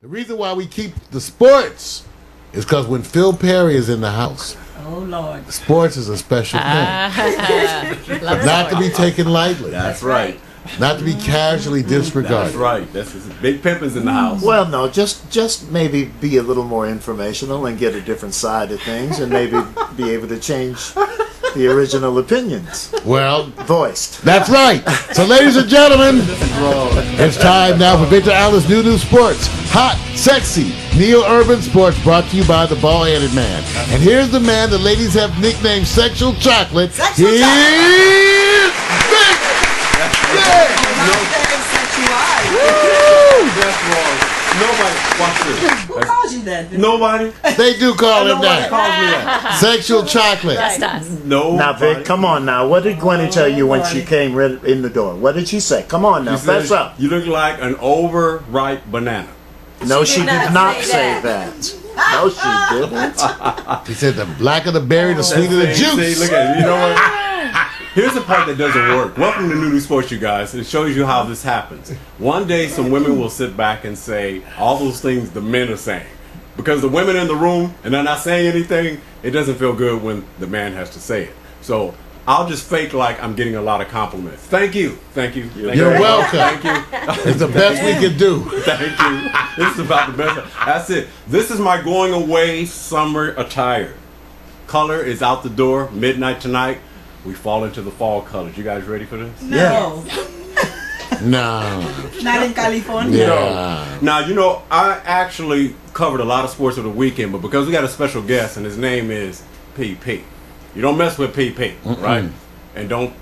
The reason why we keep the sports is because when Phil Perry is in the house, oh Lord, sports is a special thing. Not to be taken lightly. That's right. Not to be casually disregarded. That's right. That's big pimpins in the house. Well, no, just maybe be a little more informational and get a different side of things, and maybe be able to change the original opinions Well, voiced. that's right. So, ladies and gentlemen, it's time now for Victor Allen's New Sports. Hot, sexy, neo-urban sports brought to you by the bald-headed man. And here's the man the ladies have nicknamed Sexual Chocolate. Here's Vic! Nobody. Watch this. Who calls you that? Nobody. They do call him Nobody that. calls me that. Sexual Chocolate. That's us. No. Now, Vic, come on now. What did Gwenny tell you when she came in the door? What did she say? Come on now, fess up. You look like an overripe banana. No, she did not say that. No, she didn't. He said the blacker the berry, the sweeter the juice. See, look at it. You know what? Here's the part that doesn't work. Welcome to New Sports, you guys. It shows you how this happens. One day, some women will sit back and say all those things the men are saying. Because the women in the room and they're not saying anything, it doesn't feel good when the man has to say it. So I'll just fake like I'm getting a lot of compliments. Thank you. Thank you. Thank You're you. welcome. Thank you. It's the best we can do. Thank you. This is about the best. That's it. This is my going away summer attire. Color is out the door. Midnight tonight. We fall into the fall colors. You guys ready for this? No, No. not in California. Yeah. Now, you know, I actually covered a lot of sports over the weekend, but because we got a special guest and his name is PP. You don't mess with PP, right? And don't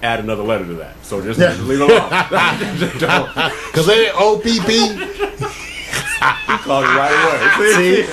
add another letter to that. So just leave it alone. Because they ain't OPP. He called it right away.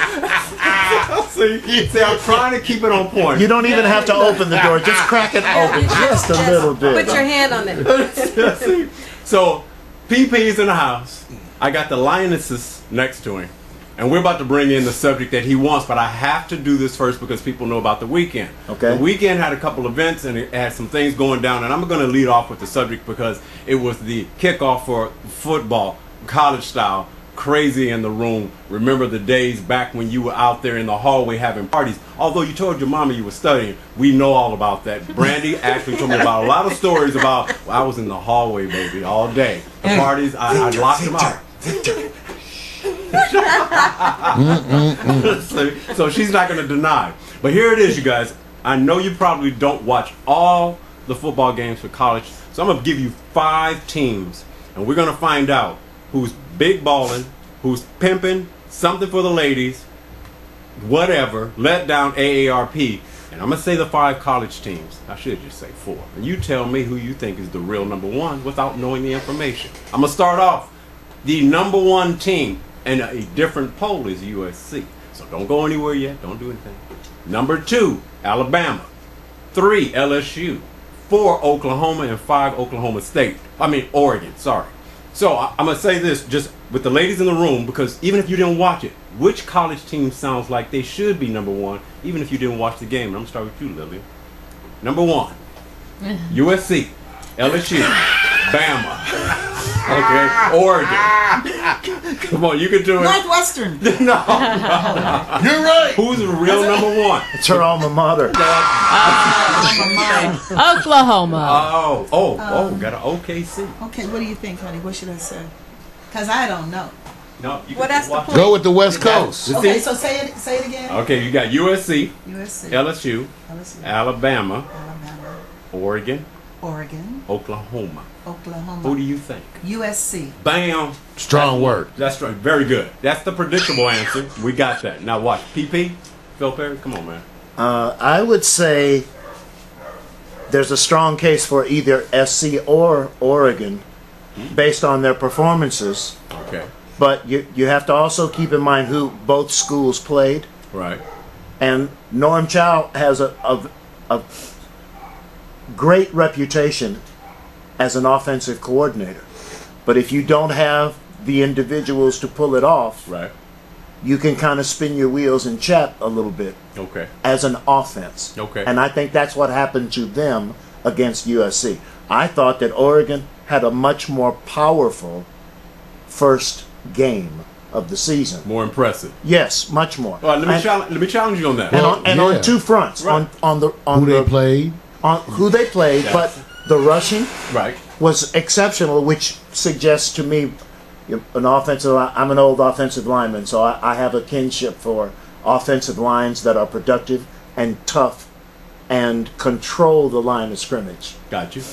See, I'm trying to keep it on point. You don't even have to open the door. Just crack it open just a little bit. Put your hand on it. See? So, PP's in the house. I got the Lionesses next to him. And we're about to bring in the subject that he wants, but I have to do this first because people know about the weekend. Okay. The weekend had a couple events and it had some things going down, and I'm going to lead off with the subject because it was the kickoff for football, college style. Crazy in the room. Remember the days back when you were out there in the hallway having parties. Although you told your mama you were studying, we know all about that. Brandy actually told me about a lot of stories about, well, I was in the hallway, baby, all day. The parties, I locked them out. So she's not going to deny. But here it is, you guys. I know you probably don't watch all the football games for college, so I'm going to give you 5 teams, and we're going to find out who's big balling, who's pimping, something for the ladies, whatever, let down AARP. And I'm going to say the 5 college teams. I should just say 4. And you tell me who you think is the real number 1 without knowing the information. I'm going to start off. The number 1 team in a different poll is USC. So don't go anywhere yet. Don't do anything. Number 2, Alabama. 3, LSU. 4, Oklahoma. And 5, Oregon. Sorry. So I'm going to say this just with the ladies in the room, because even if you didn't watch it, which college team sounds like they should be number 1, even if you didn't watch the game? And I'm going to start with you, Lillian. Number 1, USC, LSU, Bama, okay, Oregon. Come on, you can do it. Northwestern. No. You're right. Who's the real number 1? It's her alma mater. Oklahoma. Got an OKC. Okay, what do you think, honey? What should I say? Because I don't know. No, you Well, can that's the watch point. Go with the West Coast. Okay, so say it again. Okay, you got USC, USC, LSU, LSU, Alabama, Alabama, Oregon, Oregon, Oklahoma. Oklahoma. Who do you think? USC. Bam. Strong word. That's right. Very good. That's the predictable answer. We got that. Now watch. PP, Phil Perry, come on, man. I would say there's a strong case for either SC or Oregon based on their performances. Okay. But you have to also keep in mind who both schools played. Right. And Norm Chow has a great reputation as an offensive coordinator. But if you don't have the individuals to pull it off, Right. you can kind of spin your wheels and chat a little bit Okay. as an offense. Okay. And I think that's what happened to them against USC. I thought that Oregon had a much more powerful first game of the season. More impressive. Yes, much more. All right, let me challenge you on that. And on two fronts, Right. on Who they played? on who they played, Yes. but the rushing Right. was exceptional, which suggests to me I'm an old offensive lineman, so I have a kinship for offensive lines that are productive and tough and control the line of scrimmage, Got you.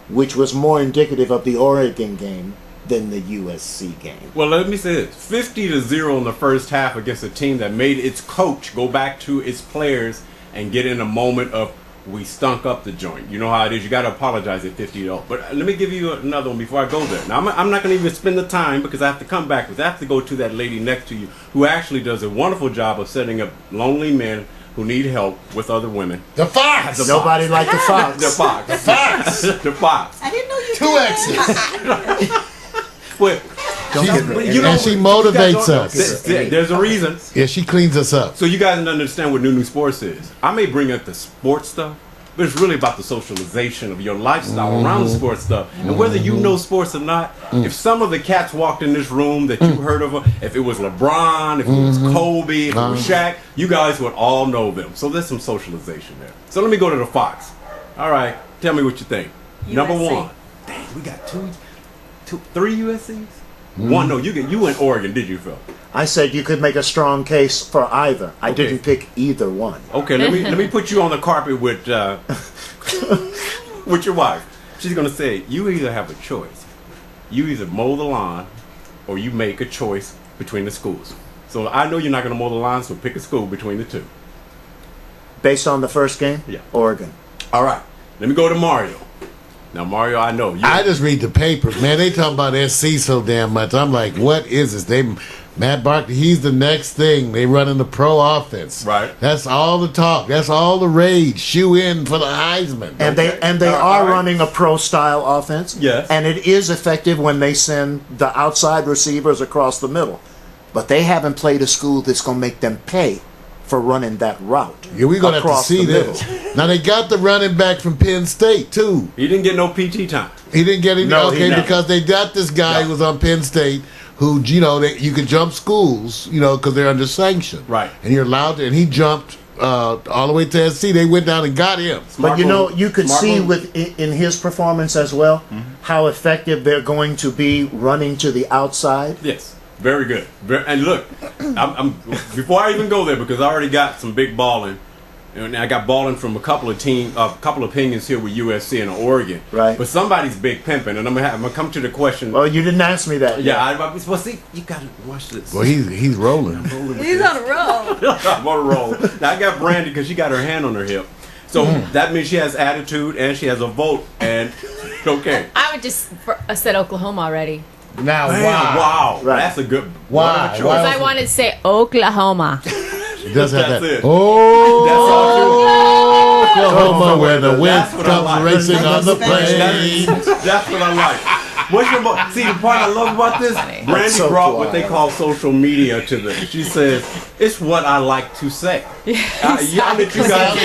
which was more indicative of the Oregon game than the USC game. Well, let me say this: 50-0 in the first half against a team that made its coach go back to its players and get in a moment of we stunk up the joint. You know how it is. You got to apologize at 50-0. But let me give you another one before I go there. Now, I'm not going to even spend the time because I have to come back. Because I have to go to that lady next to you who actually does a wonderful job of setting up lonely men who need help with other women. The Fox. Nobody like the Fox. The Fox. The Fox. The Fox. I didn't know you 2 did X's. Well, And she motivates us. There's a reason. Yeah, she cleans us up. So you guys don't understand what New Sports is. I may bring up the sports stuff, but it's really about the socialization of your lifestyle around the sports stuff. And whether you know sports or not, if some of the cats walked in this room that you heard of, if it was LeBron, if it was Kobe, if it was Shaq, you guys would all know them. So there's some socialization there. So let me go to the Fox. All right, tell me what you think. Number USC. one. Dang, we got three USCs? One, no, you went Oregon, did you, Phil? I said you could make a strong case for either. I Okay. didn't pick either one. Okay, let me put you on the carpet with with your wife. She's gonna say you either have a choice. You either mow the lawn, or you make a choice between the schools. So I know you're not gonna mow the lawn, so pick a school between the two. Based on the first game? Yeah. Oregon. All right, let me go to Mario. Now Mario, I know you. I just read the papers, man. They talk about SC so damn much. I'm like, what is this? Matt Barkley, he's the next thing. They running the pro offense. Right. That's all the talk. That's all the rage. Shoe in for the Heisman. And they All are right. running a pro style offense. Yes. And it is effective when they send the outside receivers across the middle. But they haven't played a school that's going to make them pay for running that route. Yeah, we're gonna have to across see the this. middle. Now they got the running back from Penn State too. He didn't get no PT time. He didn't get any. No, he okay, never. because they got this guy who was on Penn State, who you could jump schools, because they're under sanction. Right. And you're allowed to. And he jumped all the way to SC. They went down and got him. But you could Smart see move. in his performance as well how effective they're going to be running to the outside. Yes, very good. And look, I'm before I even go there because I already got some big balling, and I got balling from a couple of opinions here with USC and Oregon. Right. But somebody's big pimping, and I'm gonna come to the question. Well, you didn't ask me that. yeah, well, see, you gotta watch this. Well, he's rolling. He's on a roll. I'm on a roll. Now I got Brandy because she got her hand on her hip, so that means she has attitude and she has a vote. And okay. I would just said Oklahoma already. Now, Man, wow. wow, Right. that's a good. Why? what a choice. Why? Because I wanted to say Oklahoma. It does have That's that. it. Oh, That's all true. Oklahoma, where the wind That's what I comes like. racing on the That's- plain. That's what I like. What's your see the part I love about this? Brandy so brought cool. what they call social media to them. She says it's what I like to say. I let you guys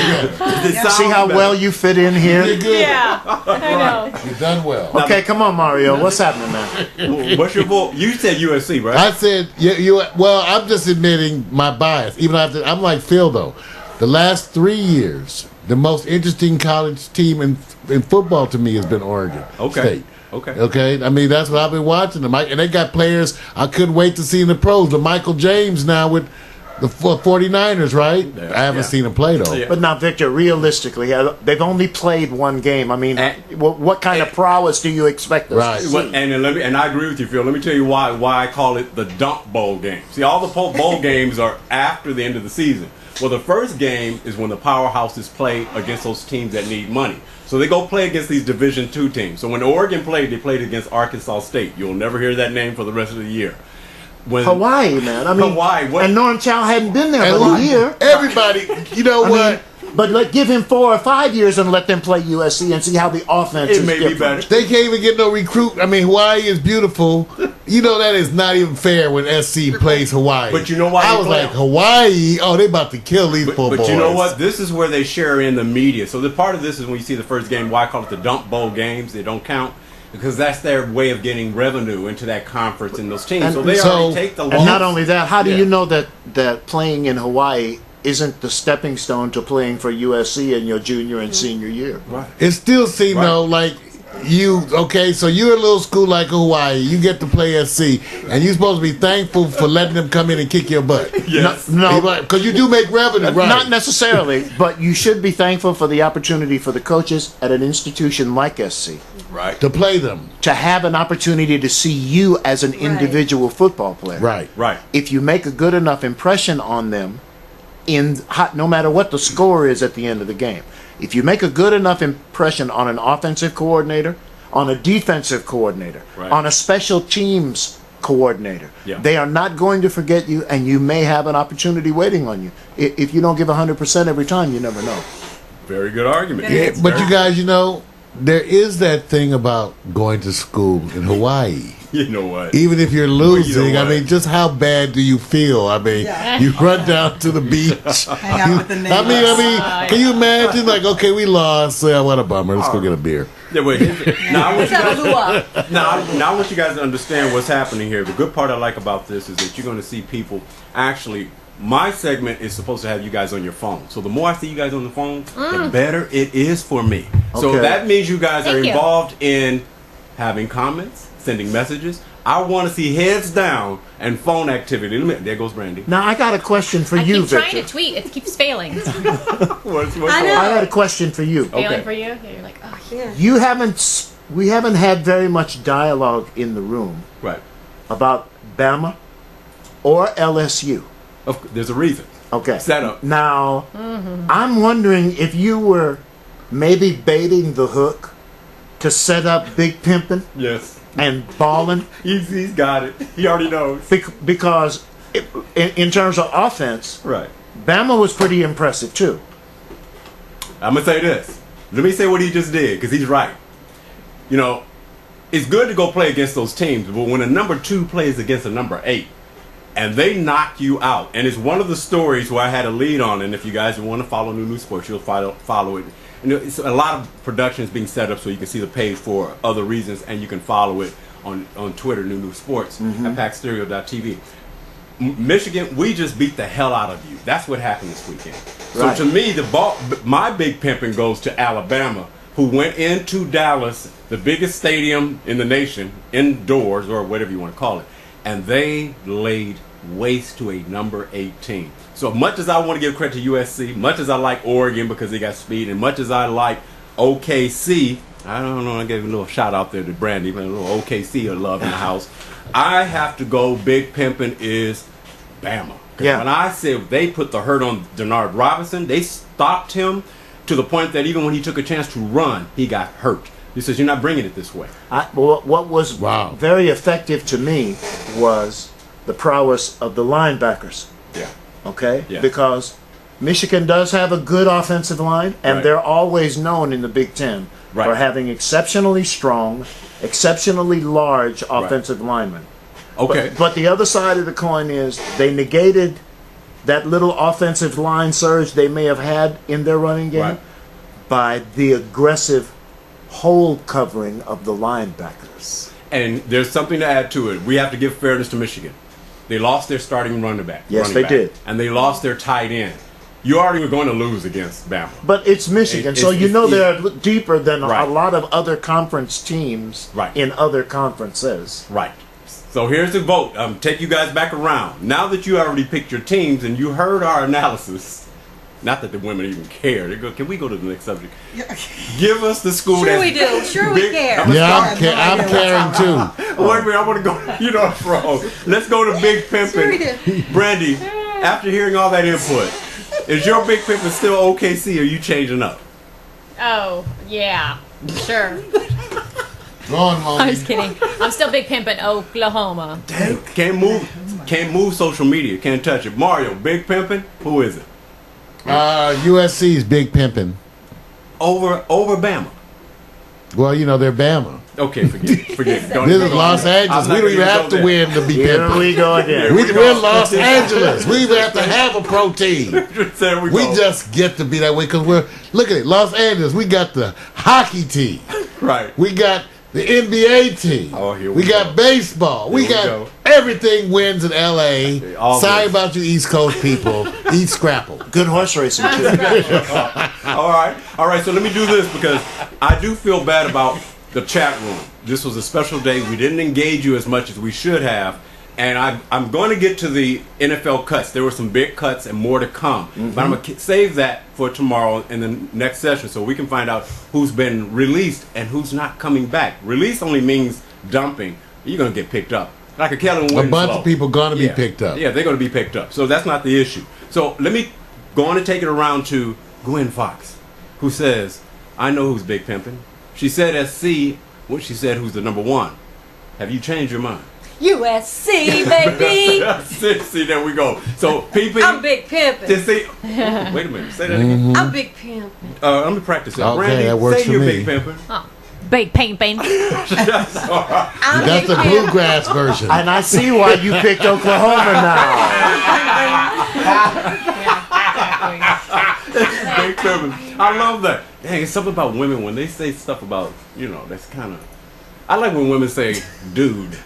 it sounds See how better. well you fit in You're here? good. Yeah, I know. You've done well. Okay, come on, Mario. What's happening, man? What's your vote? You said USC, right? I said, well, I'm just admitting my bias. Even after, I'm like Phil, though. The last 3 years, the most interesting college team in football to me has been Oregon Okay. State. Okay. Okay, I mean, that's what I've been watching them. And they got players I couldn't wait to see in the pros. The Michael James now with the 49ers, right? Yeah. I haven't Yeah. seen him play, though. Yeah. But now, Victor, realistically, they've only played one game. I mean, what kind of prowess do you expect us Right. to see? Well, and I agree with you, Phil. Let me tell you why I call it the dump bowl game. See, all the bowl games are after the end of the season. Well, the first game is when the powerhouses play against those teams that need money. So they go play against these Division II teams. So when Oregon played, they played against Arkansas State. You'll never hear that name for the rest of the year. When Hawaii, man. I mean, Hawaii, what- and Norm Chow hadn't been there And but look, a year. everybody, you know I what? mean, but give him 4 or 5 years and let them play USC and see how the offense it is may be different. better. They can't even get no recruit. I mean, Hawaii is beautiful. You know that is not even fair when SC plays Hawaii. But you know why I they was play like, them? Hawaii, oh, they about to kill these poor boys. But you know what? This is where they share in the media. So the part of this is when you see the first game, why I call it the dump bowl games. They don't count. because that's their way of getting revenue into that conference and those teams. And So they so- already take the loss. And not only that, how do Yeah. you know that playing in Hawaii isn't the stepping stone to playing for USC in your junior and senior year? Right. It still seems Right. though like so you're a little school like Hawaii, you get to play SC, and you're supposed to be thankful for letting them come in and kick your butt. Yes. No, Because you do make revenue, right? not necessarily, but you should be thankful for the opportunity for the coaches at an institution like SC Right. to play them. to have an opportunity to see you as an individual football player. Right. Right. If you make a good enough impression on them, no matter what the score is at the end of the game, if you make a good enough impression on an offensive coordinator, on a defensive coordinator, Right. on a special teams coordinator, Yeah. they are not going to forget you, and you may have an opportunity waiting on you. If you don't give 100% every time, you never know. Very good argument. Yeah, but you guys, there is that thing about going to school in Hawaii. You know what? Even if you're losing, I what? mean, just how bad do you feel? I mean, Yeah. you run down to the beach. Hang out with the neighbors. Can you imagine? Like, okay, we lost. Yeah, what a bummer. Let's go get a beer. Yeah, wait. Now I want you guys. Lua. Now I want you guys to understand what's happening here. The good part I like about this is that you're going to see people actually. My segment is supposed to have you guys on your phone. So the more I see you guys on the phone, the better it is for me. So Okay. that means you guys are Thank you. involved in having comments, sending messages. I want to see heads down and phone activity. There goes Brandy. Now, I got a question for I you, keep trying Victor. to tweet. It keeps failing. What's I know. I got a question for you. Failing for you? Yeah, you're like, oh, Yeah. We haven't had very much dialogue in the room Right. about Bama or LSU. There's a reason. Okay. Set up. Now, I'm wondering if you were maybe baiting the hook to set up Big Pimpin' Yes. and Ballin', He's got it. He already knows. because in terms of offense, Right. Bama was pretty impressive too. I'm going to say this. Let me say what he just did, because he's right. It's good to go play against those teams, but when a number 2 plays against a number 8, and they knock you out, and it's one of the stories where I had a lead on, and if you guys want to follow New Sports, you'll follow it. It's a lot of production is being set up so you can see the page for other reasons, and you can follow it on Twitter, New Sports, at packstereo.tv. Michigan, we just beat the hell out of you. That's what happened this weekend. Right. So to me, my big pimping goes to Alabama, who went into Dallas, the biggest stadium in the nation, indoors or whatever you want to call it, and they laid waste to a number 18. So much as I want to give credit to USC, much as I like Oregon because they got speed, and much as I like OKC, I don't know, I gave a little shout out there to Brandy, a little OKC of love in the house. I have to go big pimping is Bama. 'Cause Yeah. when I said they put the hurt on Denard Robinson, they stopped him to the point that even when he took a chance to run, he got hurt. He says, you're not bringing it this way. What was Wow. very effective to me was the prowess of the linebackers. Yeah. Okay? Yeah. Because Michigan does have a good offensive line, and Right. they're always known in the Big Ten Right. for having exceptionally strong, exceptionally large offensive linemen. Okay. But the other side of the coin is they negated that little offensive line surge they may have had in their running game Right. by the aggressive hole covering of the linebackers. And there's something to add to it. We have to give fairness to Michigan. They lost their starting running back. Yes, running they back, did. And they lost their tight end. You already were going to lose against Bama. But it's Michigan, so It's- you know it's- they're deeper than Right. a lot of other conference teams Right. in other conferences. Right. So here's the vote. Take you guys back around. Now that you already picked your teams and you heard our analysis, not that the women even care. They go, can we go to the next subject? Give us the school Sure that's we do. Sure we big- care. I'm Yeah, I have no I'm idea caring what's going on. too. Wait a minute, I want to go. You know what's wrong. Let's go to Big Sure we Pimpin'. do. Brandy, after hearing all that input, is your Big Pimpin' still OKC or are you changing up? oh, yeah. Sure. Go on, I'm Lonnie. just kidding. I'm still big pimpin' Oklahoma. Can't move social media. Can't touch it. Mario, Big Pimpin', who is it? USC's big pimping. Over Bama. Well, they're Bama. Okay, forget it. Don't This even is go Los there. Angeles. I'm not We don't even gonna have go to there. win to be Here pimping. we go again. We're in Los Angeles. We even have to have a protein. There we We go. just get to be that way because look at it, Los Angeles. We got the hockey team. Right. We got the NBA team. Oh, here we we got go. baseball. We Here we got go. everything wins in LA. All Sorry this. about you East Coast people. Eat scrapple. Good horse racing too. All right. So let me do this because I do feel bad about the chat room. This was a special day. We didn't engage you as much as we should have. And I'm going to get to the NFL cuts. There were some big cuts and more to come. But I'm going to save that for tomorrow in the next session so we can find out who's been released and who's not coming back. Release only means dumping. You're going to get picked up. Like a Kellen Winslow. A bunch of people going to be picked up. Yeah, they're going to be picked up. So that's not the issue. So let me go on and take it around to Gwen Fox, who says, I know who's big pimping. She said SC, what she said, who's the number one. Have you changed your mind? USC, baby. See, there we go. So, PP. I'm big pimpin'. Just see, wait a minute. Say that again. I'm big pimpin'. Let me practice that. Okay, Randy, that works say for you're me. big pimping. Oh, big pain. I'm That's big the pimpin'. bluegrass version. And I see why you picked Oklahoma now. Big pimping. I love that. Dang, it's something about women when they say stuff about, that's kind of. I like when women say, dude.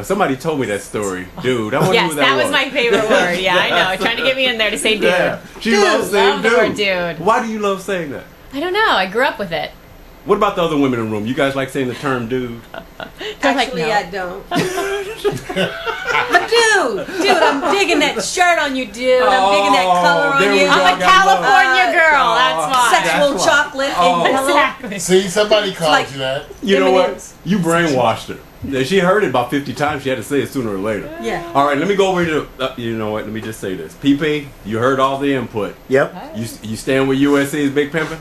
Somebody told me that story. Dude, I wonder Yes, who that that was my favorite word. Yeah, I know. Trying to get me in there to say dude. Yeah, she loves saying Love the dude. word dude. Why do you love saying that? I don't know. I grew up with it. What about the other women in the room? You guys like saying the term dude? Actually, no. I don't. But dude, I'm digging that shirt on you, dude. I'm digging that color there on we you. go. I'm a California girl. That's why. Sexual That's why. chocolate Oh. and yellow. Exactly. See, somebody called like- you that. You know what? M&Ms. You brainwashed her. Yeah, she heard it about 50 times. She had to say it sooner or later. Yeah. All right, let me go over to. You know what? Let me just say this. PP, you heard all the input. Yep. You stand with USC's big pimping?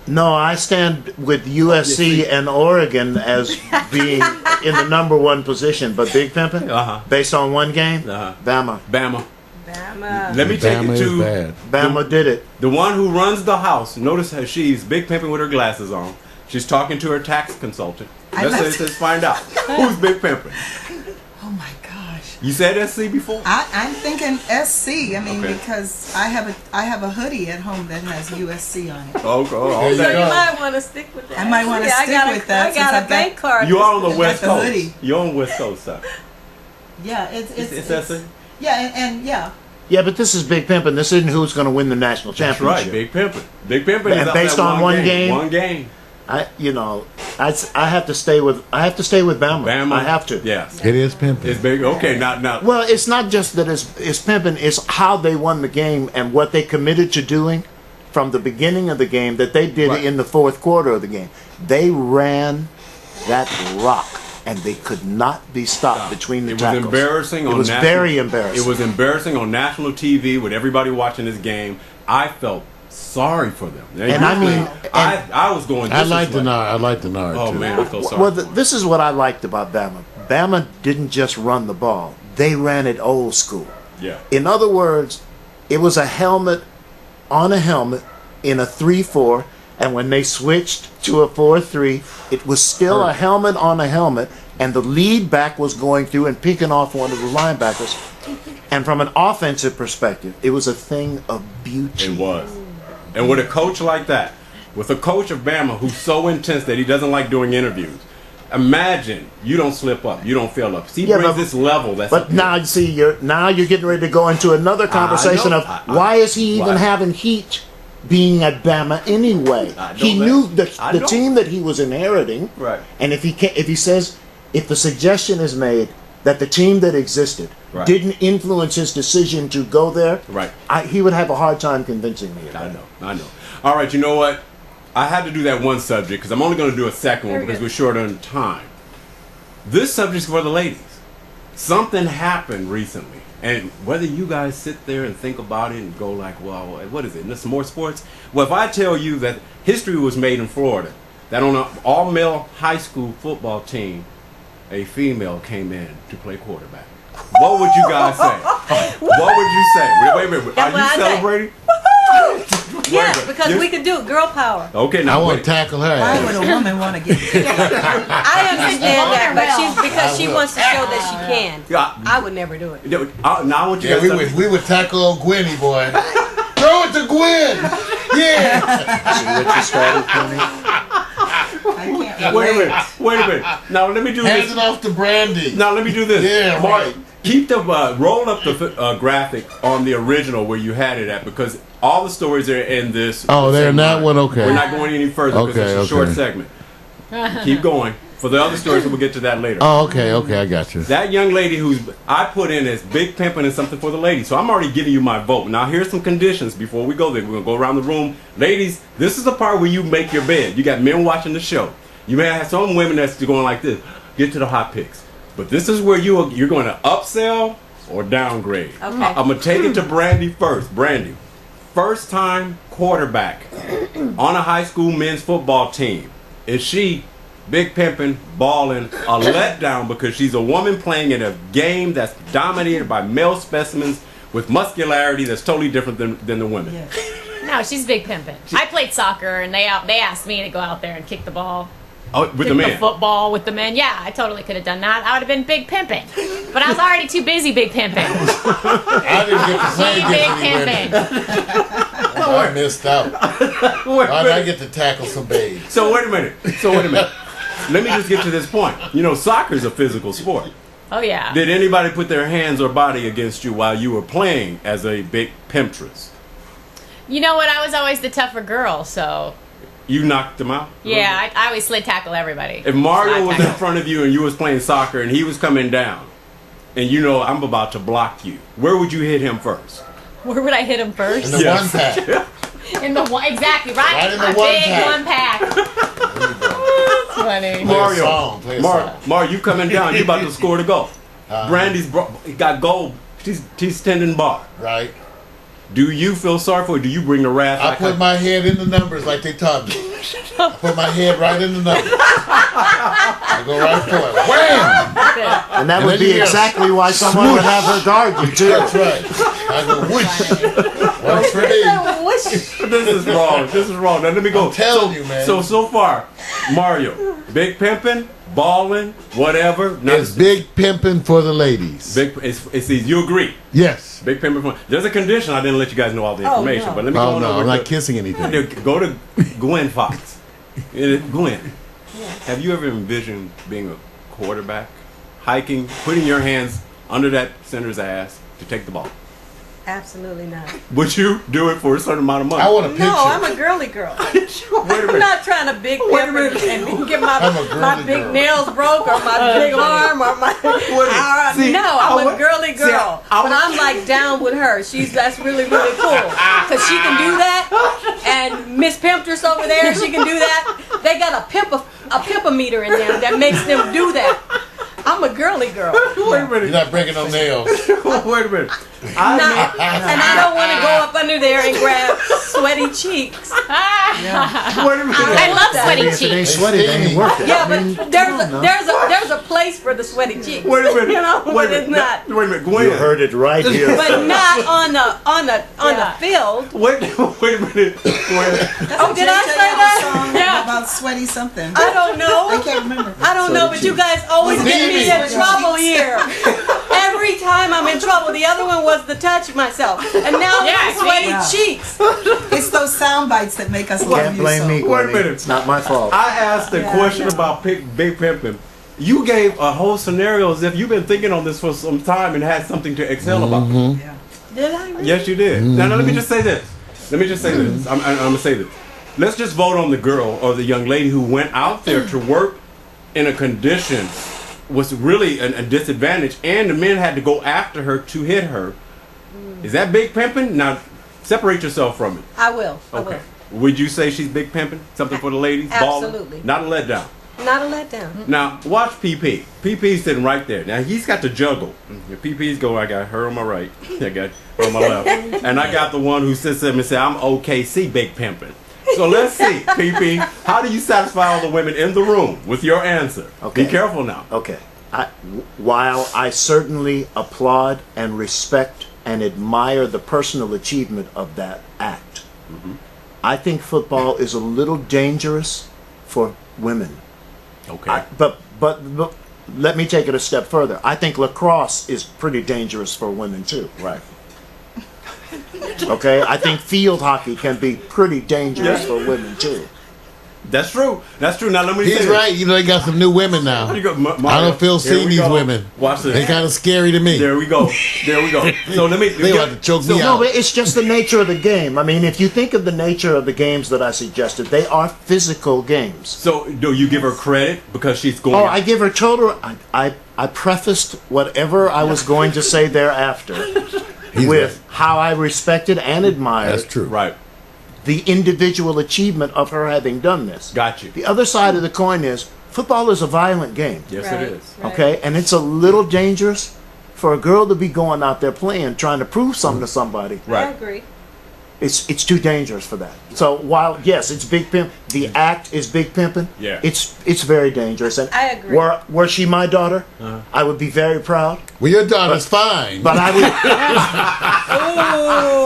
No, I stand with USC and Oregon as being in the number one position, but Big Pimpin', Uh-huh. based on one game, Uh-huh. Bama. Bama. Bama. Let me take Bama it is to bad. Bama did it. the one who runs the house. Notice how she's big pimping with her glasses on. She's talking to her tax consultant. Let's find out. Who's big pimping? Oh my gosh. You said SC before? I'm thinking SC. I mean, Okay. because I have a hoodie at home that has USC on it. Oh, There you So you go. might want to stick with that. I might wanna Yeah, stick with that I got since a I've got- bank card. You're on the Got West the Coast. hoodie. You're on West Coast stuff. Yeah, it's SC? yeah, and yeah. Yeah, but this is Big Pimpin'. This isn't who's going to win the national That's championship. right, big pimping. Big pimping is And up based that on one game? One game. I have to stay with Bama. Bama. I have to. Yes. It is pimping. It's big. Okay, now. Well, it's not just that it's pimping. It's how they won the game and what they committed to doing from the beginning of the game that they did Right. in the fourth quarter of the game. They ran that rock, and they could not be stopped between the It was tackles. embarrassing. It on was national, very embarrassing. It was embarrassing on national TV with everybody watching this game. I felt sorry for them. And I mean, I was going. I just like as the much. Nard. I like the Nard Oh too. man, I feel sorry. Well, for them. this is what I liked about Bama. Bama didn't just run the ball; they ran it old school. Yeah. In other words, it was a helmet on a helmet in a 3-4, and when they switched to a 4-3, it was still a helmet on a helmet, and the lead back was going through and picking off one of the linebackers. And from an offensive perspective, it was a thing of beauty. It was. And with a coach like that, with a coach of Bama who's so intense that he doesn't like doing interviews, imagine you don't slip up, you don't fail up. He Yeah, brings but- this level that's But now you see, you're getting ready to go into another conversation know. of why is he even Why? having heat being at Bama anyway? I know He that. knew I the know. team that he was inheriting, Right. And if he says, if the suggestion is made that the team that existed Right. didn't influence his decision to go there, Right. he would have a hard time convincing me of that. I know. All right, you know what? I had to do that one subject because I'm only going to do a second one Very because good. we're short on time. This subject's for the ladies. Something happened recently, and whether you guys sit there and think about it and go like, well, what is it? This more sports? Well, if I tell you that history was made in Florida, that on an all-male high school football team, a female came in to play quarterback. What would you guys say? What would you say? Wait a minute. That's Are what you I say. celebrating? Yes, Wait, because you- we could do it. Girl power. Okay, I now want wait. to tackle her. Why ass. would a woman want to get picked up? I understand that, but because I she will. wants to show that she can. Yeah. I would never do it. Now I want you Yeah, guys to we would tackle old Gwenny boy. Throw it to Gwen. Yeah. See what you started, Penny? I can't. Wait a minute. Now let me do Hand this. it off to Brandy. Now let me do this. Yeah, Mark, right. keep the roll up the graphic on the original where you had it at, because all the stories are in this. Oh, they're in same that line. one? Okay. We're not going any further because it's a short segment. Keep going. For the other stories, we'll get to that later. Oh, okay, I got you. That young lady who's I put in as big pimping and something for the ladies. So I'm already giving you my vote. Now here's some conditions before we go there. We're gonna go around the room. Ladies, this is the part where you make your bed. You got men watching the show. You may have some women that's going like this. Get to the hot picks. But this is where you're going to upsell or downgrade. Okay. I'm gonna take it to Brandy first. Brandy, first time quarterback on a high school men's football team. Is she big pimping, balling, a letdown because she's a woman playing in a game that's dominated by male specimens with muscularity that's totally different than the women? Yeah. No, she's big pimping. I played soccer, and they asked me to go out there and kick the ball. Oh, with the Kick men. the football with the men. Yeah, I totally could have done that. I would have been big pimping. But I was already too busy big pimping. I didn't get to play She big against any women. pimping. I missed out. Wait a Why did I minute. get to tackle some babes? So wait a minute. Let me just get to this point. You know, soccer's a physical sport. Oh, yeah. Did anybody put their hands or body against you while you were playing as a big pimptress? You know what? I was always the tougher girl, so... You knocked them out? Yeah, I always slid tackle everybody. If Mario Slide was in tackle. front of you and you was playing soccer and he was coming down, and you know I'm about to block you, where would you hit him first? Where would I hit him In first? the Yes. one pack. In the one, exactly, right? Right in the A one big pack. one pack. There you go. Funny. Mario, Play a song. Mario, you coming down? You about to score the goal? Brandy's got goal. She's tending bar. Right. Do you feel sorry for her? Do you bring the wrath? I put my head in the numbers like they taught me. I put my head right in the numbers. I go right for it. Wham! And that And would then be you hear exactly why someone would have her guard you too. That's right. I go whoosh. Works for me. This is wrong. This is wrong. Now let me go. I'm telling you, man. So far, Mario, big pimping, balling, whatever. Not It's big pimping for the ladies. big. It's easy. You agree? Yes. Big pimping. There's a condition. I didn't let you guys know all the Oh, information, no. but let me go Oh on no, over I'm not to- kissing anything. Go to Gwen Fox. Gwen, have you ever envisioned being a quarterback, hiking, putting your hands under that center's ass to take the ball? Absolutely not. Would you do it for a certain amount of money? I want a picture. No, I'm a girly girl. Wait a I'm minute. not trying to big Wait a pimp minute. and get I'm a my girly big girl. nails broke or my big arm or my. See, No, I'm a girly see, girl, but I'm like down with her. That's really really cool because she can do that. And Miss Pimptress over there, she can do that. They got a pimpometer in there that makes them do that. I'm a girly girl. Wait a minute. You're not breaking no nails. Wait a minute. And I don't want to go up under there and grab sweaty cheeks. Wait a minute. I love sweaty If it ain't cheeks. sweaty, they ain't working. Yeah, but there's a place for the sweaty cheeks. Wait a minute. You know, Wait but a minute. it's not. Wait a minute. Gwen. You heard it right here. But not on the field. Wait a minute. Gwen. Oh, did I say that? Yeah. About sweaty something. I don't I know. can't remember. I don't know, but you guys always get me in Sweaty trouble cheeks. here. Every time I'm in trouble. The other one was the touch myself, and now Yeah, I'm sweaty yeah. cheeks. It's those sound bites that make us love Can't you blame so. me, Wait a Gwenny. minute. It's not my fault. I asked a question about big pimping. You gave a whole scenario as if you've been thinking on this for some time and had something to excel about. Yeah. Did I? Really? Yes, you did. Now, let me just say this. I'm going to say this. Let's just vote on the girl or the young lady who went out there to work in a condition was really a disadvantage, and the men had to go after her to hit her. Is that big pimping? Now, separate yourself from it. I will. I Okay. Would you say she's big pimping? Something for the ladies? Balling? Absolutely. Not a letdown. will. Not a letdown. Now, watch PP. PP's sitting right there. Now, he's got to juggle. If PP's going, I got her on my right. I got her on my left. And I got the one who sits there and says, I'm OKC big pimping. So let's see, PP, how do you satisfy all the women in the room with your answer? Okay. Be careful now. Okay. While I certainly applaud and respect and admire the personal achievement of that act, I think football is a little dangerous for women. Okay. But let me take it a step further. I think lacrosse is pretty dangerous for women too. Right. Okay? I think field hockey can be pretty dangerous for women too. That's true. That's true. Now let me. He's say right. You know, they got some new women now. You go, I don't feel Here seeing we these go. women. Watch this. They kind of scary to me. There we go. There we go. So let me. They about to choke me No, out. but it's just the nature of the game. I mean, if you think of the nature of the games that I suggested, they are physical games. So do you give her credit because she's going? Oh, I give her total. I prefaced whatever I was going to say thereafter He's with right. how I respected and admired That's true. right. the individual achievement of her having done this. Got you. The other side of the coin is football is a violent game. Yes, Right. it is. Right. Okay, and it's a little dangerous for a girl to be going out there playing, trying to prove something to somebody. I Right. agree. It's too dangerous for that. So while yes, it's big pimp, the act is big pimping. Yeah. It's very dangerous. And I agree. Were she my daughter, I would be very proud. Well, your daughter's fine. But I would.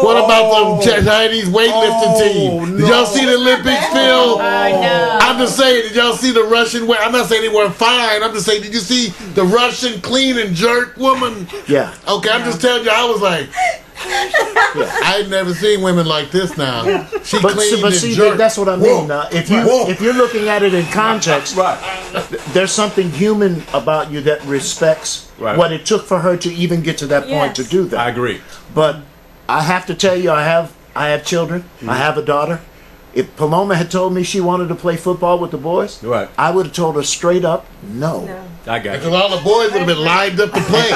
What about the Chinese weightlifting team? Did y'all see the Olympics, Phil? I know. I'm just saying, did y'all see the Russian? I'm not saying they weren't fine. I'm just saying, did you see the Russian clean and jerk woman? Yeah. Okay, I'm just telling you, I was like, I've never seen women like this now. She But clean and see, jerk. that's what I mean. Whoa. If you're looking at it in context, there's something human about you that respects Right. what it took for her to even get to that point to Yes. do that. I agree. But I have to tell you, I have children. I have a daughter. If Paloma had told me she wanted to play football with the boys, Right. I would have told her straight up, no. No. I got Because you. all the boys would have been lined up to play.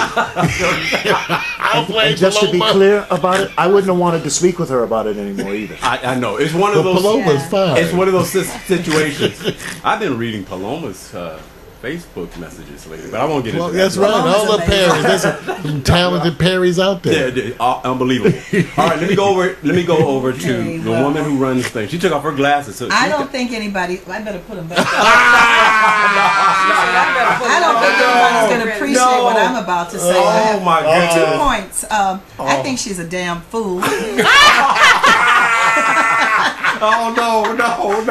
I'll play And just to be Paloma. clear about it, I wouldn't have wanted to speak with her about it anymore either. I know. It's one of But those. Paloma's fine. It's one of those situations. I've been reading Paloma's Facebook messages lately, but I won't get into Well, that. that's right. All the Paloma's Perrys. There's some talented Perrys out Yeah, there. unbelievable. All right, let me go over to Hey, the well. woman who runs things. She took off her glasses. So I she don't think anybody. I better put them back. I don't think anybody's going to appreciate what I'm about to say. I Oh have my two goodness! points. I think she's a damn fool. Oh no!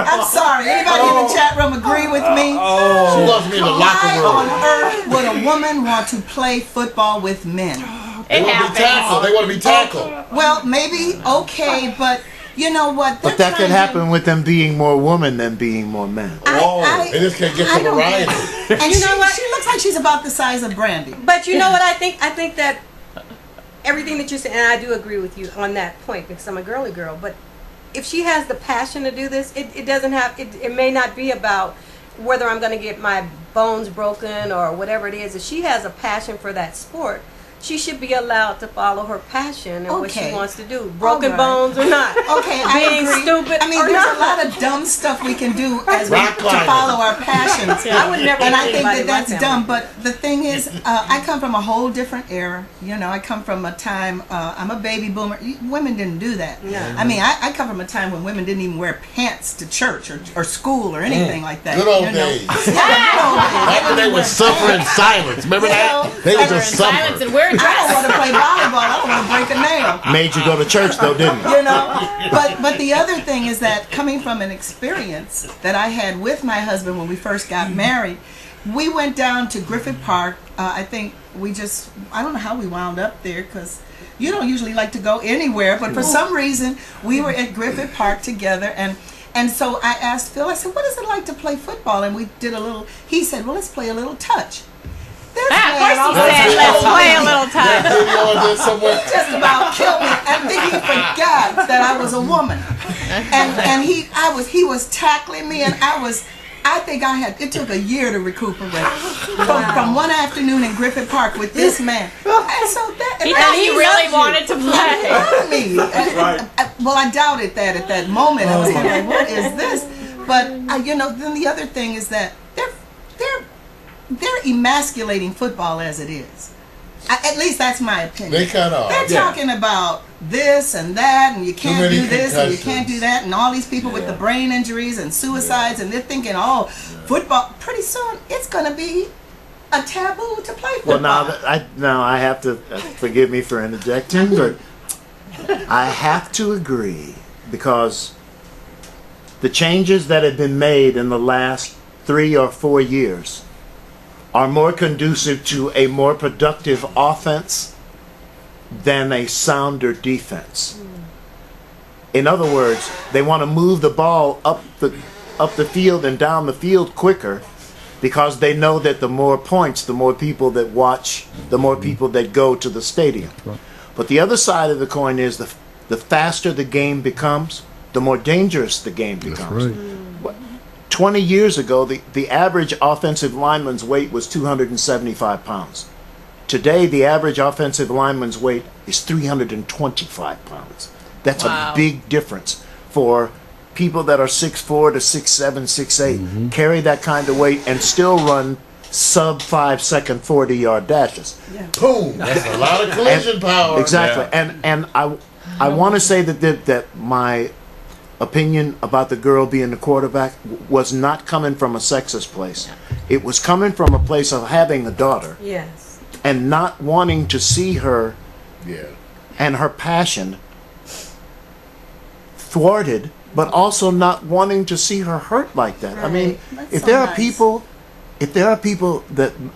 I'm sorry. Anybody in the chat room agree with me? She wants me in the locker Why room. on earth would a woman want to play football with men? They It want to be tackled. happens. They want to be tackled. Well, maybe okay, but you know what? But that could happen with them being more women than being more men. They just can't get I the don't variety. get it. And You know what? she looks like she's about the size of Brandy. But you know what I think? I think that everything that you said, and I do agree with you on that point because I'm a girly girl. But if she has the passion to do this, it doesn't have. It may not be about whether I'm going to get my bones broken or whatever it is. If she has a passion for that sport, she should be allowed to follow her passion and what she Okay. wants to do, broken All right. bones or not. Okay, I Being agree. stupid I mean, or there's not. a lot of dumb stuff we can do as we, Rock to climbing. follow our passions. I would never And let I think anybody that that's run dumb. family. But the thing is, I come from a whole different era. You know, I come from a time. I'm a baby boomer. Women didn't do that. No. I mean, I come from a time when women didn't even wear pants to church or school or anything like that. Good old you know? days. Yeah, good old days. Back when they would suffer in silence. Remember that? They would We're in just silence suffer. and we're I don't dressed. want to play volleyball. I don't want to break a nail. Made you go to church though, didn't it? You know, but the other thing is that coming from an experience that I had with my husband when we first got married, we went down to Griffith Park. I think I don't know how we wound up there because you don't usually like to go anywhere, but for some reason we were at Griffith Park together and so I asked Phil, I said, what is it like to play football? And we did he said, well, let's play a little touch. This Of man course he almost said, let's killed play a me. little time. Video of this somewhere. Just about killed me. I think he forgot that I was a woman, and he was tackling me, and I think it took a year to recuperate from one afternoon in Griffith Park with this man. And so He thought he really loves wanted to you. play. He loved me. Well, I doubted that at that moment. I was kind of like, what is this? But then the other thing is that they're emasculating football as it is. At least that's my opinion. They kind of They're are. talking about this and that, and you can't many do this and you concussions. can't do that, and all these people with the brain injuries and suicides, and they're thinking, football. Pretty soon, it's going to be a taboo to play football. Well, now I have to forgive me for interjecting, but I have to agree because the changes that have been made in the last 3 or 4 years are more conducive to a more productive offense than a sounder defense. In other words, they want to move the ball up up the field and down the field quicker because they know that the more points, the more people that watch, the more people that go to the stadium. Right. But the other side of the coin is the faster the game becomes, the more dangerous the game becomes. That's right. 20 years ago, the average offensive lineman's weight was 275 pounds. Today, the average offensive lineman's weight is 325 pounds. That's Wow. a big difference for people that are 6'4" to 6'7", 6'8", carry that kind of weight and still run sub 5 second 40-yard dashes. Boom. That's a lot of collision power. Exactly. And I want to say that my opinion about the girl being the quarterback was not coming from a sexist place. It was coming from a place of having a daughter Yes. and not wanting to see her Yeah. and her passion thwarted, but also not wanting to see her hurt like that. I mean, That's if so there are nice. people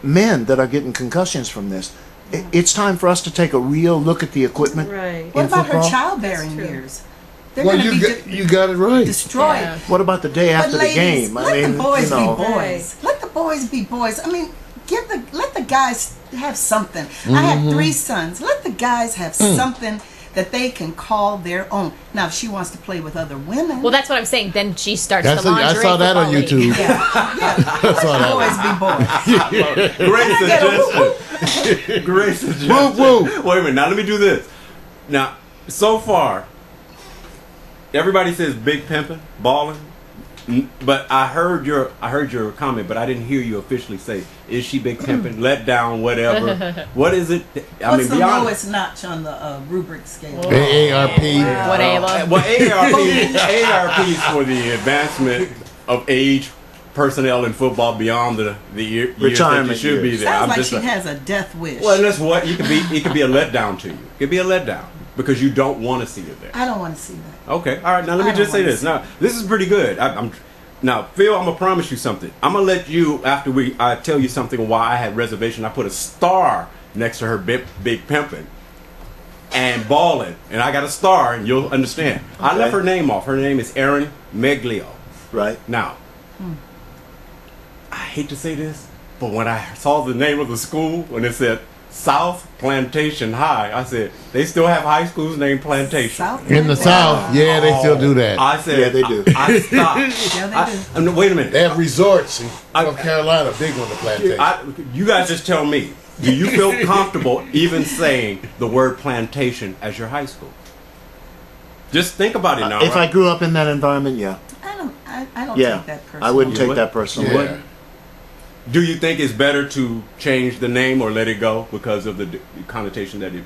men that are getting concussions from this, it's time for us to take a real look at the equipment. Right. What in about football. her childbearing That's true. years? They're Well, going to be you got it right. destroyed. Yeah. What about the day after But the ladies, game? let the boys you know, be boys. Let the boys be boys. I mean, let the guys have something. I have 3 sons. Let the guys have something that they can call their own. Now, if she wants to play with other women, Well, that's what I'm saying. Then she starts That's the I lingerie saw that on football YouTube. league. I saw that. boys be boys. Great Can I get a suggestion. Great suggestion. Woo, woo. Wait a minute. Now let me do this. Now, so far, everybody says big pimping, balling, but I heard your comment, but I didn't hear you officially say, is she big pimping, let down, whatever? What is it? What's the be honest. lowest notch on the rubric scale? AARP. Whatever. Well, AARP is for the advancement of age personnel in football beyond the years that you Retirement should be years. there. Sounds like just she a- has a death wish. Well, that's what it could be a letdown to you. It could be a letdown because you don't want to see it there. I don't want to see that. Okay, all right. Now let I me just don't say wanna this. see Now this is pretty good. Now, Phil, I'm gonna promise you something. I'm gonna let you after I tell you something why I had reservation. I put a star next to her big pimping and balling, and I got a star, and you'll understand. I Okay. left her name off. Her name is Erin Meglio. right? Now, I hate to say this, but when I saw the name of the school, when it said South Plantation High, I said, they still have high schools named Plantation. South In the South, yeah, they still do that. I said, Yeah, they do. I stopped. Yeah, they do. Wait a minute. They have resorts in North Carolina, big one, the plantation. You guys just tell me, do you feel comfortable even saying the word plantation as your high school? Just think about it now. If I right? grew up in that environment, yeah. I don't Yeah. take that personally. I wouldn't You take would? that personally. You Yeah. would? Do you think it's better to change the name or let it go because of the connotation that it...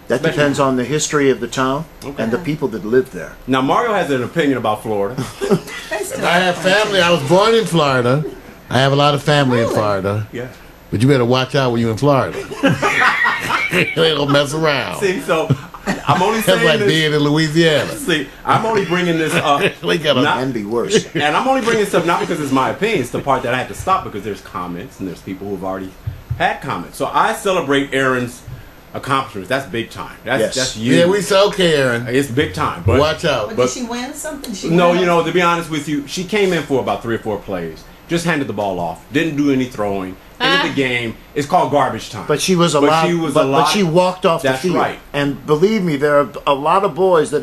That depends on the history of the town Okay. and the people that live there. Now, Mario has an opinion about Florida. They still I have family. I was born in Florida. I have a lot of family in Florida. Yeah. But you better watch out when you're in Florida. They don't mess around. See, so I'm only That's saying like this... being in Louisiana. See, I'm only bringing this up... They got a not- And be worse. And I'm only bringing this up not because it's my opinion. It's the part that I had to stop because there's comments and there's people who've already had comments. So I celebrate Aaron's accomplishments. That's big time. Yes. That's you. Yeah, we say, okay, Aaron, It's big time. But watch out. But But- did she win something? Did she no, win? you know, to be honest with you, she came in for about 3 or 4 plays. Just handed the ball off. Didn't do any throwing. Ended the game. It's called garbage time. But she was But allowed. she was but allowed- she walked off That's the field. right. And believe me, there are a lot of boys that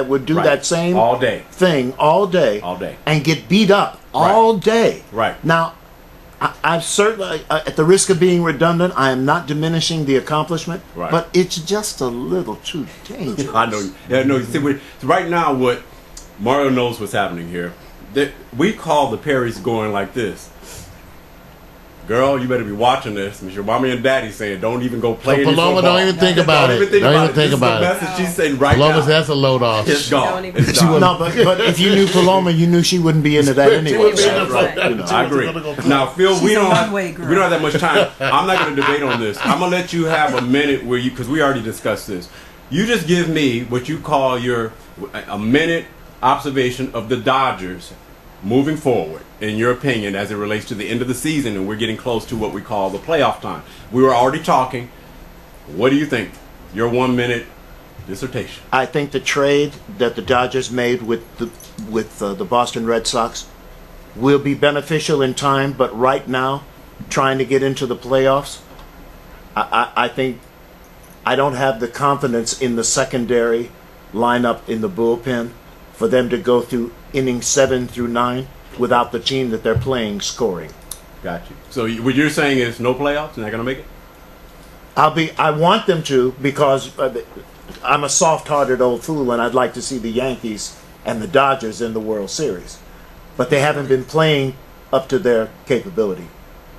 would do Right. that same all day. thing all day, All day. and get beat up all day. Right. Now, I've certainly, at the risk of being redundant, I am not diminishing the accomplishment, Right. but it's just a little too dangerous. I know. Yeah, no. See, right now, what Mario knows what's happening here. We call the Perrys going like this. Girl, you better be watching this. It's your mommy and daddy saying, don't even go play any Paloma, football. don't even think about it. Don't even think This is about the it. message she's saying right Paloma now. said that's a load off. It's gone. Don't even- It's gone. No, but if you knew Paloma, you knew she wouldn't be into that anyway. wouldn't be so, into right, that. you know. I agree. Now, Phil, we She's a don't one-way girl. have that much time. I'm not going to debate on this. I'm going to let you have a minute where because we already discussed this. You just give me what you call a minute observation of the Dodgers moving forward, in your opinion, as it relates to the end of the season, and we're getting close to what we call the playoff time. We were already talking. What do you think? Your 1 minute dissertation. I think the trade that the Dodgers made with the Boston Red Sox will be beneficial in time, but right now, trying to get into the playoffs, I think I don't have the confidence in the secondary lineup in the bullpen for them to go through innings 7 through 9 without the team that they're playing scoring. Got you. So what you're saying is no playoffs? They're not going to make it? I want them to because I'm a soft-hearted old fool and I'd like to see the Yankees and the Dodgers in the World Series. But they haven't been playing up to their capability,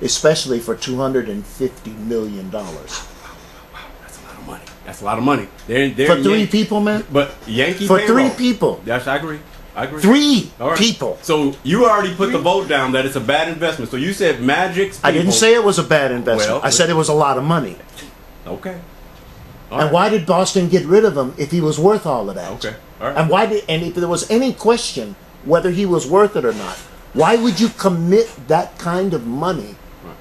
especially for $250 million. That's a lot of money. That's a lot of money. They're For three people, man? But Yankee For payroll. 3 people. Yes, I agree. Three All right. people. So you already put the vote down that it's a bad investment. So you said Magic's people. I didn't say it was a bad investment. Well, I said it was a lot of money. Okay. And why did Boston get rid of him if he was worth all of that? Okay. All right. And if there was any question whether he was worth it or not, why would you commit that kind of money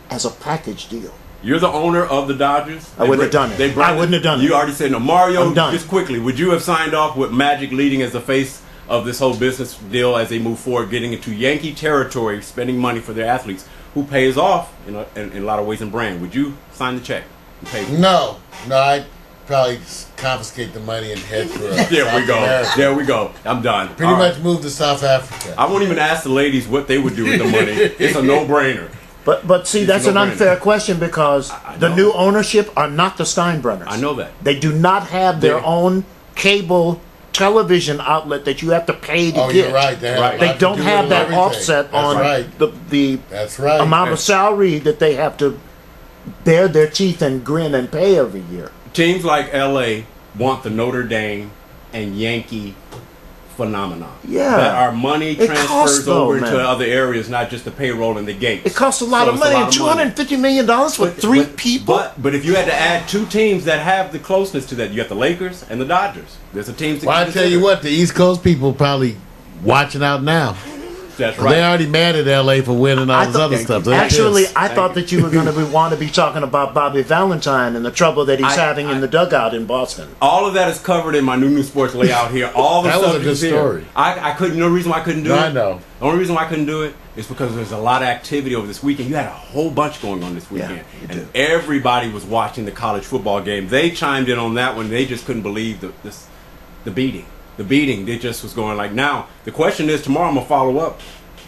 as a package deal? You're the owner of the Dodgers. I wouldn't have done it. I wouldn't have done it. You already said no. Mario, I'm done. just quickly, would you have signed off with Magic leading as the face of this whole business deal as they move forward, getting into Yankee territory, spending money for their athletes, who pays off in a lot of ways in brand? Would you sign the check and pay? No, I'd probably confiscate the money and head for There we go. America. There we go. I'm done. Pretty All much right. move to South Africa. I won't even ask the ladies what they would do with the money. It's a no-brainer. But see, It's that's a an no-brainer. unfair question because I the know. new ownership are not the Steinbrenners. I know that. They do not have their They- own cable television outlet that you have to pay to Oh, get. you're right. They, have Right. a lot They to don't do have with that everything. offset That's on right. the That's right. amount of salary that they have to bare their teeth and grin and pay every year. Teams like LA want the Notre Dame and Yankee phenomenon. Yeah. That our money It transfers costs, though, over man. to other areas, not just the payroll and the gates. It costs a lot So of it's a money. lot of money. $250 million for three people? But if you had to add 2 teams that have the closeness to that, you got the Lakers and the Dodgers. There's a teams that Well, I can tell you consider. what, the East Coast people probably watching out now. That's They right. already mad at LA for winning all this other stuff. They're Actually, pissed. I thought that you were going to want to be talking about Bobby Valentine and the trouble that he's having in the dugout in Boston. All of that is covered in my new sports layout here. All the That was a subjects good here. story. I couldn't. No reason why I couldn't do No, it. I know. The only reason why I couldn't do it is because there's a lot of activity over this weekend. You had a whole bunch going on this weekend, you and everybody was watching the college football game. They chimed in on that one. They just couldn't believe the beating. The beating. It just was going like. Now the question is, tomorrow I'm gonna follow up.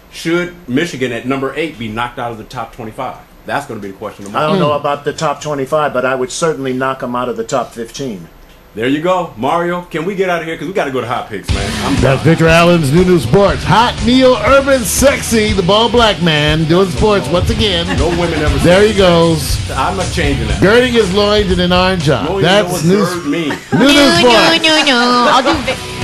Should Michigan at number 8 be knocked out of the top 25? That's going to be the question I tomorrow. don't know about the top 25, but I would certainly knock him out of the top 15. There you go, Mario. Can we get out of here because we got to go to Hot Picks, man? I'm That's Victor Allen's new sports. Hot, Neil, urban, sexy, the ball black man doing sports once again. No women ever. There said he goes, I'm not changing that. girding his loins in an orange You job. don't even know That's what new bird means. sports. No. I'll do